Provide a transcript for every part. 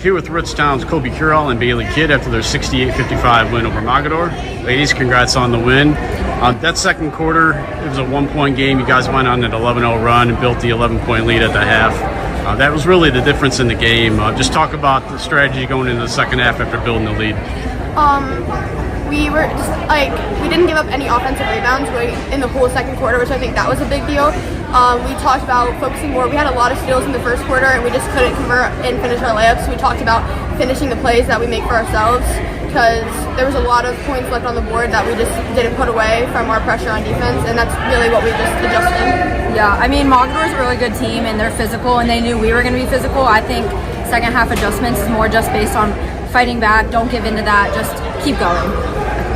Here with Rootstown's Colbie Curall and Bailey Kidd after their 68-55 win over Mogadore. Ladies, congrats on the win. That second quarter, it was a one-point game. You guys went on an 11-0 run and built the 11-point lead at the half. That was really the difference in the game. Just talk about the strategy going into the second half after building the lead. We were just we didn't give up any offensive rebounds in the whole second quarter, which I think that was a big deal. We talked about focusing more. We had a lot of steals in the first quarter, and we just couldn't convert and finish our layups. We talked about finishing the plays that we make for ourselves, because there was a lot of points left on the board that we just didn't put away from our pressure on defense, and that's really what we just adjusted. Yeah, I mean, Mogadore's a really good team, and they're physical, and they knew we were going to be physical. I think second half adjustments is more just based on fighting back, don't give into that, just keep going.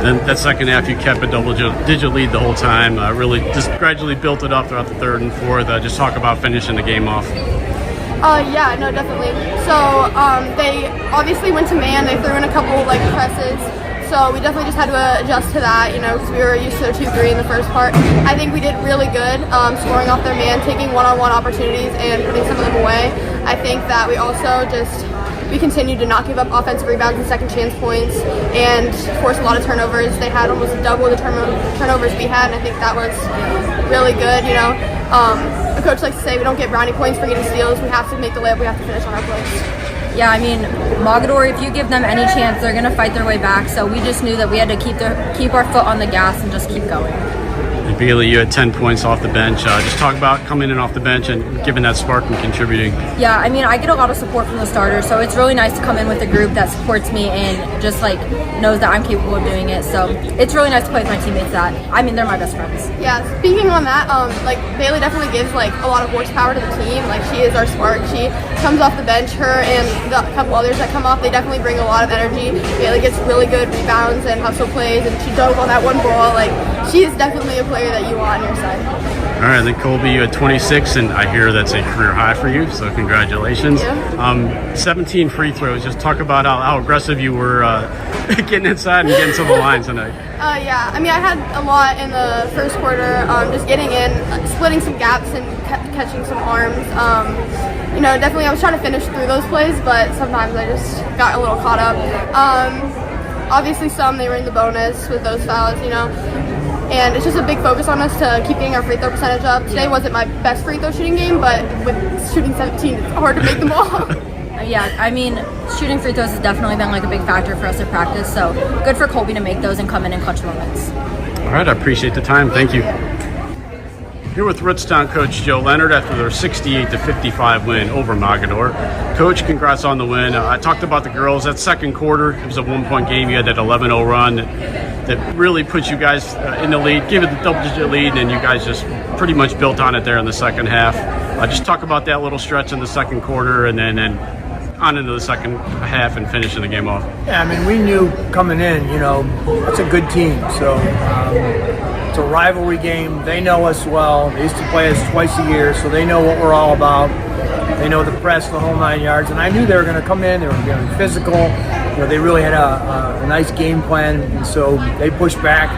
Then that second half, you kept a double-digit lead the whole time. Really just gradually built it up throughout the third and fourth. Just talk about finishing the game off. Yeah, no, definitely. So they obviously went to man. They threw in a couple presses. So we definitely just had to adjust to that, because we were used to a 2-3 in the first part. I think we did really good scoring off their man, taking one-on-one opportunities and putting some of them away. I think that we also we continued to not give up offensive rebounds and second chance points and force a lot of turnovers. They had almost double the turnovers we had, and I think that was really good. A coach likes to say we don't get brownie points for getting steals. We have to make the layup. We have to finish on our plays. Yeah, I mean, Mogadore, if you give them any chance, they're going to fight their way back. So we just knew that we had to keep our foot on the gas and just keep going. And Bailey, you had 10 points off the bench. Just talk about coming in off the bench and giving that spark and contributing. Yeah, I mean, I get a lot of support from the starters, so it's really nice to come in with a group that supports me and just knows that I'm capable of doing it. So it's really nice to play with my teammates that, I mean, they're my best friends. Yeah, speaking on that, Bailey definitely gives a lot of horsepower to the team. She is our spark. She comes off the bench. Her and the couple others that come off, they definitely bring a lot of energy. Bailey gets really good rebounds and hustle plays, and she dove on that one ball. She is definitely a player that you want on your side. All right, then Colbie, you had 26, and I hear that's a career high for you, so congratulations. Yeah. 17 free throws. Just talk about how aggressive you were getting inside and getting to the line tonight. Yeah, I mean, I had a lot in the first quarter, just getting in, splitting some gaps and catching some arms. Definitely I was trying to finish through those plays, but sometimes I just got a little caught up. Obviously they were in the bonus with those fouls, and it's just a big focus on us to keep getting our free throw percentage up. Today wasn't my best free throw shooting game, but with shooting 17, it's hard to make them all. Yeah, I mean, shooting free throws has definitely been a big factor for us in practice, so good for Colbie to make those and come in clutch moments. All right, I appreciate the time. Thank you. Here with Rootstown Coach Joe Leonard after their 68-55 win over Mogadore. Coach, congrats on the win. I talked about the girls. That second quarter, it was a one-point game. You had that 11-0 run that really put you guys in the lead, gave it the double-digit lead, and you guys just pretty much built on it there in the second half. Just talk about that little stretch in the second quarter and then on into the second half and finishing the game off. Yeah, I mean, we knew coming in, it's a good team. So it's a rivalry game. They know us well. They used to play us twice a year, so they know what we're all about. They know the press, the whole 9 yards. And I knew they were going to come in. They were going to be physical. They really had a nice game plan, and so they pushed back.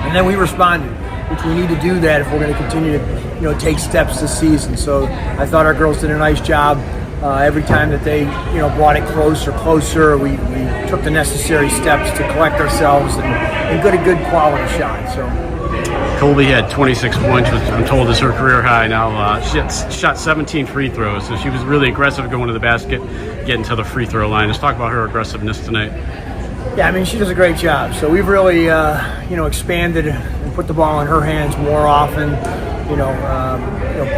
And then we responded, which we need to do that if we're going to continue to take steps this season. So I thought our girls did a nice job. Every time that they brought it closer, we took the necessary steps to collect ourselves and get a good quality shot. So Colbie had 26 points, which I'm told is her career high now. She had shot 17 free throws, so she was really aggressive going to the basket, getting to the free throw line. Let's talk about her aggressiveness tonight. Yeah, I mean, she does a great job. So we've really expanded and put the ball in her hands more often.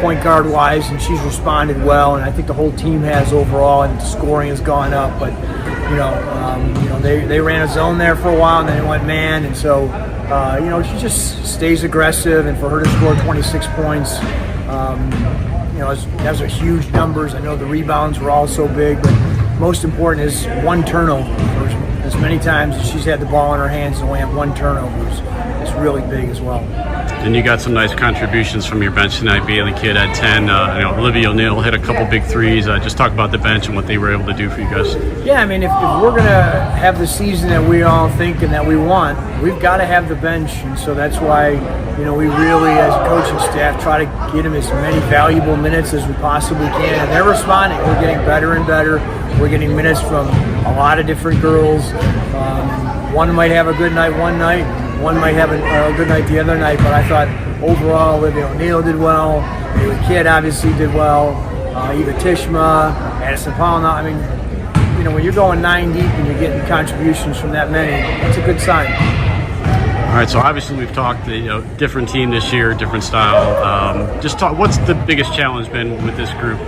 Point guard wise, and she's responded well, and I think the whole team has overall, and the scoring has gone up. But they ran a zone there for a while, and then it went man, and so she just stays aggressive. And for her to score 26 points, those are huge numbers. I know the rebounds were also big, but most important is one turnover. As many times as she's had the ball in her hands and only had one turnover is really big as well. Then you got some nice contributions from your bench tonight. Bailey Kidd had 10. Olivia O'Neill hit a couple big threes. Just talk about the bench and what they were able to do for you guys. Yeah, I mean, if we're going to have the season that we all think and that we want, we've got to have the bench. And so that's why, we really, as a coaching staff, try to get them as many valuable minutes as we possibly can. And they're responding. We're getting better and better. We're getting minutes from a lot of different girls. One might have a good night one night. One might have a good night the other night, but I thought overall Olivia O'Neill did well. Bailey Kidd obviously did well. Eva Tishma, Addison Paulna. I mean, when you're going 9 deep and you're getting contributions from that many, that's a good sign. All right, so obviously we've talked, different team this year, different style. What's the biggest challenge been with this group?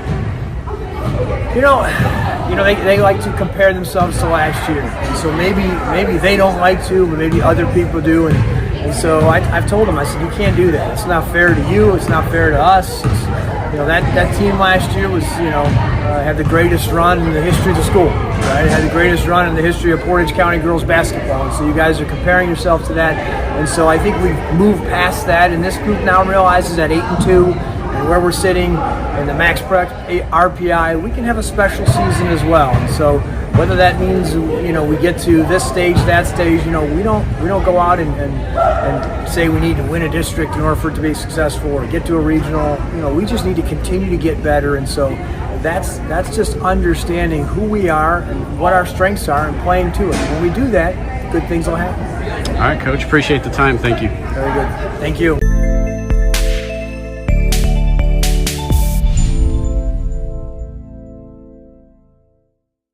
They like to compare themselves to last year. And so maybe they don't like to, but maybe other people do. And so I've told them, I said, you can't do that. It's not fair to you. It's not fair to us. That team last year was, had the greatest run in the history of the school. Right? It had the greatest run in the history of Portage County girls basketball. And so you guys are comparing yourself to that. And so I think we've moved past that. And this group now realizes at 8-2 and where we're sitting in the max RPI, we can have a special season as well. And so whether that means we get to this stage, that stage, we don't go out and say we need to win a district in order for it to be successful or get to a regional. We just need to continue to get better. And so that's just understanding who we are and what our strengths are and playing to it. When we do that, good things will happen. All right, Coach, appreciate the time. Thank you. Very good. Thank you.